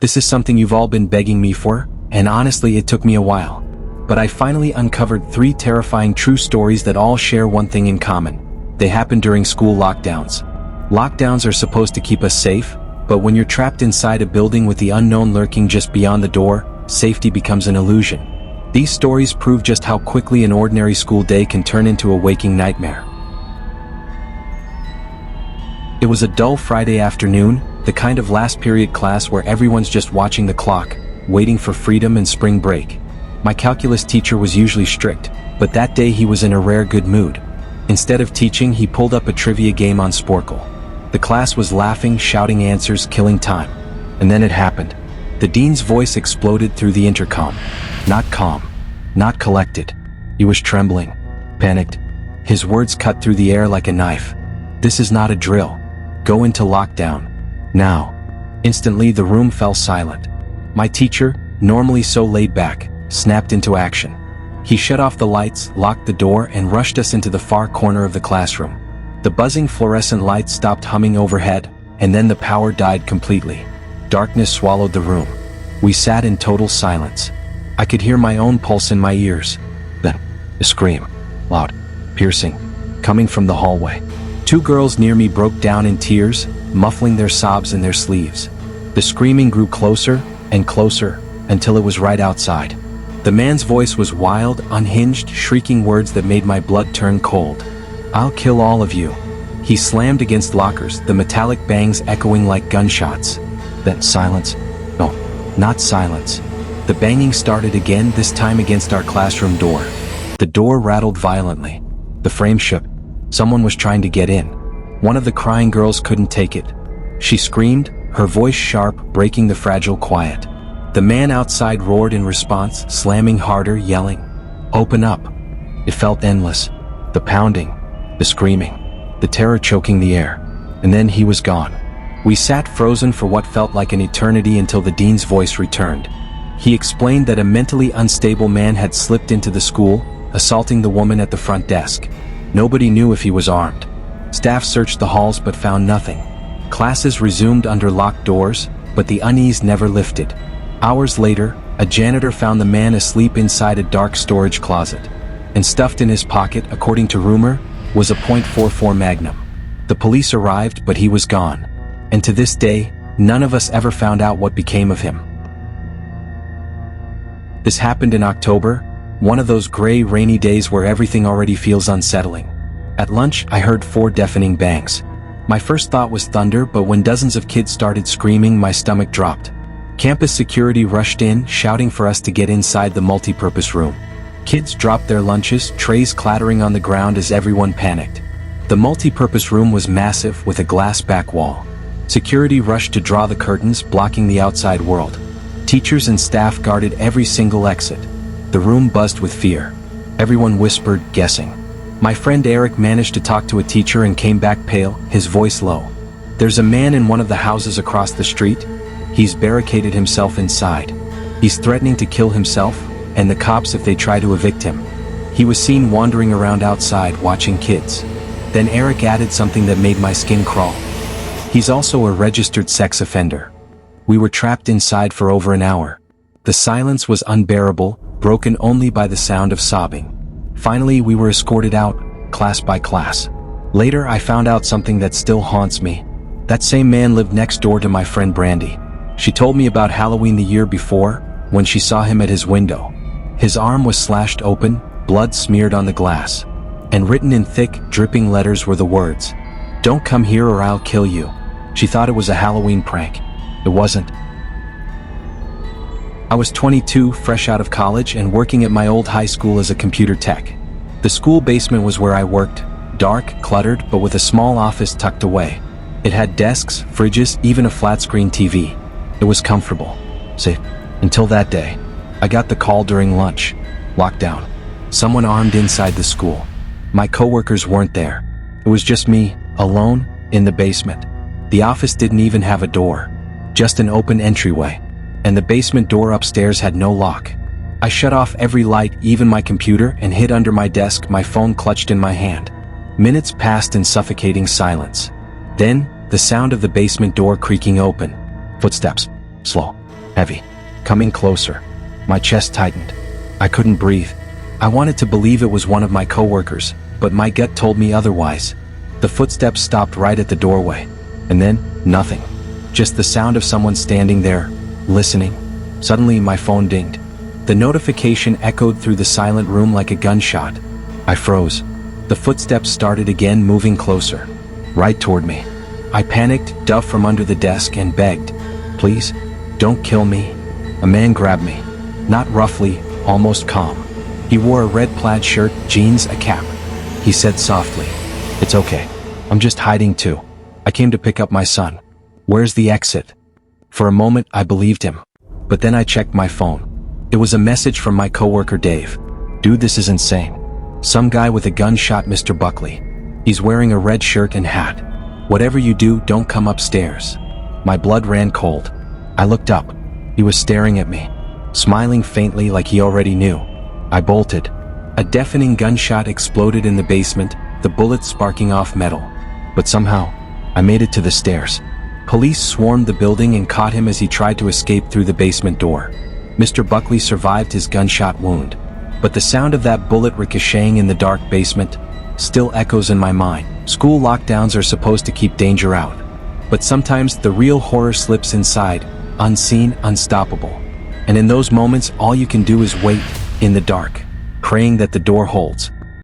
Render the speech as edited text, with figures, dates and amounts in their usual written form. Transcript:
This is something you've all been begging me for, and honestly it took me a while. But I finally uncovered 3 terrifying true stories that all share one thing in common. They happened during school lockdowns. Lockdowns are supposed to keep us safe, but when you're trapped inside a building with the unknown lurking just beyond the door, safety becomes an illusion. These stories prove just how quickly an ordinary school day can turn into a waking nightmare. It was a dull Friday afternoon, the kind of last period class where everyone's just watching the clock, waiting for freedom and spring break. My calculus teacher was usually strict, but that day he was in a rare good mood. Instead of teaching, he pulled up a trivia game on Sporkle. The class was laughing, shouting answers, killing time. And then it happened. The dean's voice exploded through the intercom. Not calm, not collected. He was trembling, panicked. His words cut through the air like a knife. This is not a drill. Go into lockdown. Now. Instantly the room fell silent. My teacher, normally so laid back, snapped into action. He shut off the lights, locked the door, and rushed us into the far corner of the classroom. The buzzing fluorescent lights stopped humming overhead, and then the power died completely. Darkness swallowed the room. We sat in total silence. I could hear my own pulse in my ears. Then, a scream. Loud, piercing, coming from the hallway. 2 girls near me broke down in tears, muffling their sobs in their sleeves. The screaming grew closer and closer until it was right outside. The man's voice was wild, unhinged, shrieking words that made my blood turn cold. I'll kill all of you. He slammed against lockers, the metallic bangs echoing like gunshots. Then silence. No, not silence. The banging started again, this time against our classroom door. The door rattled violently. The frame shook. Someone was trying to get in. One of the crying girls couldn't take it. She screamed, her voice sharp, breaking the fragile quiet. The man outside roared in response, slamming harder, yelling, "Open up!" It felt endless. The pounding, the screaming, the terror choking the air. And then he was gone. We sat frozen for what felt like an eternity until the dean's voice returned. He explained that a mentally unstable man had slipped into the school, assaulting the woman at the front desk. Nobody knew if he was armed. Staff searched the halls but found nothing. Classes resumed under locked doors, but the unease never lifted. Hours later, a janitor found the man asleep inside a dark storage closet. And stuffed in his pocket, according to rumor, was a .44 Magnum. The police arrived, but he was gone. And to this day, none of us ever found out what became of him. This happened in October, one of those gray, rainy days where everything already feels unsettling. At lunch, I heard 4 deafening bangs. My first thought was thunder, but when dozens of kids started screaming, my stomach dropped. Campus security rushed in, shouting for us to get inside the multi-purpose room. Kids dropped their lunches, trays clattering on the ground as everyone panicked. The multi-purpose room was massive, with a glass back wall. Security rushed to draw the curtains, blocking the outside world. Teachers and staff guarded every single exit. The room buzzed with fear. Everyone whispered, guessing. My friend Eric managed to talk to a teacher and came back pale, his voice low. "There's a man in one of the houses across the street. He's barricaded himself inside. He's threatening to kill himself, and the cops if they try to evict him." He was seen wandering around outside, watching kids. Then Eric added something that made my skin crawl. "He's also a registered sex offender." We were trapped inside for over an hour. The silence was unbearable, broken only by the sound of sobbing. Finally, we were escorted out, class by class. Later, I found out something that still haunts me. That same man lived next door to my friend Brandy. She told me about Halloween the year before, when she saw him at his window. His arm was slashed open, blood smeared on the glass. And written in thick, dripping letters were the words, "Don't come here or I'll kill you." She thought it was a Halloween prank. It wasn't. I was 22, fresh out of college, and working at my old high school as a computer tech. The school basement was where I worked, dark, cluttered, but with a small office tucked away. It had desks, fridges, even a flat-screen TV. It was comfortable. See, until that day, I got the call during lunch. Lockdown. Someone armed inside the school. My coworkers weren't there. It was just me, alone, in the basement. The office didn't even have a door. Just an open entryway. And the basement door upstairs had no lock. I shut off every light, even my computer, and hid under my desk, my phone clutched in my hand. Minutes passed in suffocating silence. Then, the sound of the basement door creaking open. Footsteps. Slow. heavy, coming closer. My chest tightened. I couldn't breathe. I wanted to believe it was one of my coworkers, but my gut told me otherwise. The footsteps stopped right at the doorway. And then, nothing. Just the sound of someone standing there, listening. Suddenly, my phone dinged. The notification echoed through the silent room like a gunshot. I froze. The footsteps started again, moving closer. Right toward me. I panicked, dove from under the desk, and begged, "Please, don't kill me." A man grabbed me. Not roughly, almost calm. He wore a red plaid shirt, jeans, a cap. He said softly, "It's okay. I'm just hiding too. I came to pick up my son. Where's the exit?" For a moment, I believed him. But then I checked my phone. It was a message from my coworker Dave. "Dude, this is insane. Some guy with a gun shot Mr. Buckley. He's wearing a red shirt and hat. Whatever you do, don't come upstairs." My blood ran cold. I looked up. He was staring at me, smiling faintly like he already knew. I bolted. A deafening gunshot exploded in the basement, the bullet sparking off metal. But somehow, I made it to the stairs. Police swarmed the building and caught him as he tried to escape through the basement door. Mr. Buckley survived his gunshot wound. But the sound of that bullet ricocheting in the dark basement still echoes in my mind. School lockdowns are supposed to keep danger out. But sometimes the real horror slips inside, unseen, unstoppable. And in those moments, all you can do is wait, in the dark, praying that the door holds.